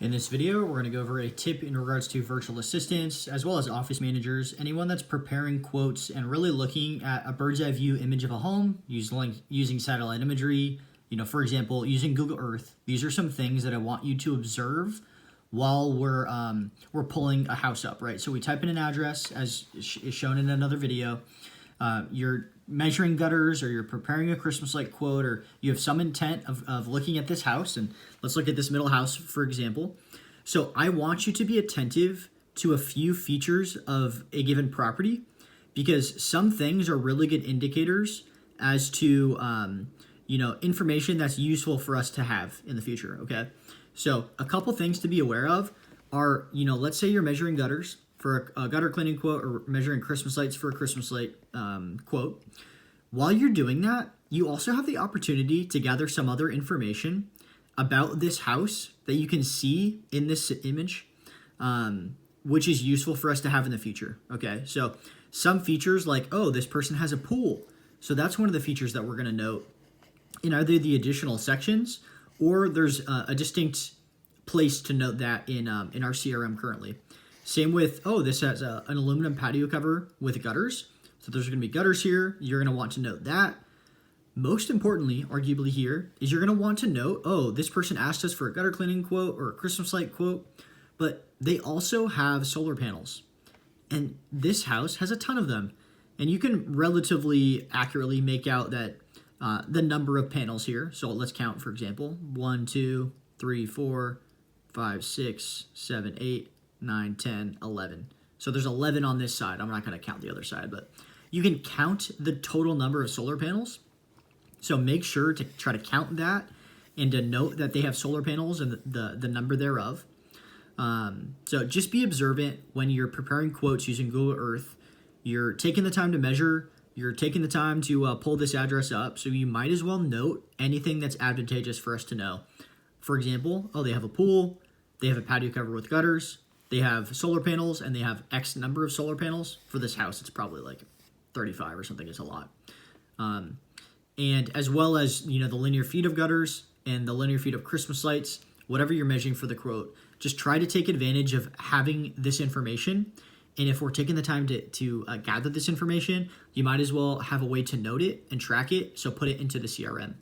In this video, we're going to go over a tip in regards to virtual assistants, as well as office managers, anyone that's preparing quotes and really looking at a bird's eye view image of a home, using satellite imagery, for example, using Google Earth. These are some things that I want you to observe while we're pulling a house up, right? So we type in an address, as is shown in another video. You're measuring gutters, or you're preparing a Christmas light quote, or you have some intent of looking at this house. And let's look at this middle house, for example. So I want you to be attentive to a few features of a given property, because some things are really good indicators as to information that's useful for us to have in the future. Okay, so a couple things to be aware of are, let's say you're measuring gutters for a gutter cleaning quote, or measuring Christmas lights for a Christmas light quote. While you're doing that, you also have the opportunity to gather some other information about this house that you can see in this image, which is useful for us to have in the future. Okay, so some features like, oh, this person has a pool. So that's one of the features that we're going to note in either the additional sections, or there's a distinct place to note that in our CRM currently. Same with, oh, this has an aluminum patio cover with gutters. So there's going to be gutters here. You're going to want to note that. Most importantly, arguably here, is you're going to want to note, oh, this person asked us for a gutter cleaning quote or a Christmas light quote, but they also have solar panels. And this house has a ton of them. And you can relatively accurately make out that the number of panels here. So let's count, for example, 1, 2, 3, 4, 5, 6, 7, 8, 9, 10, 11. So there's 11 on this side. I'm not going to count the other side, but you can count the total number of solar panels. So make sure to try to count that and to note that they have solar panels and the number thereof. So just be observant when you're preparing quotes using Google Earth. You're taking the time to measure. You're taking the time to pull this address up. So you might as well note anything that's advantageous for us to know. For example, oh, they have a pool. They have a patio cover with gutters. They have solar panels, and they have X number of solar panels. For this house, it's probably like 35 or something. It's a lot. And as well as, the linear feet of gutters and the linear feet of Christmas lights, whatever you're measuring for the quote, just try to take advantage of having this information. And if we're taking the time to gather this information, you might as well have a way to note it and track it. So put it into the CRM.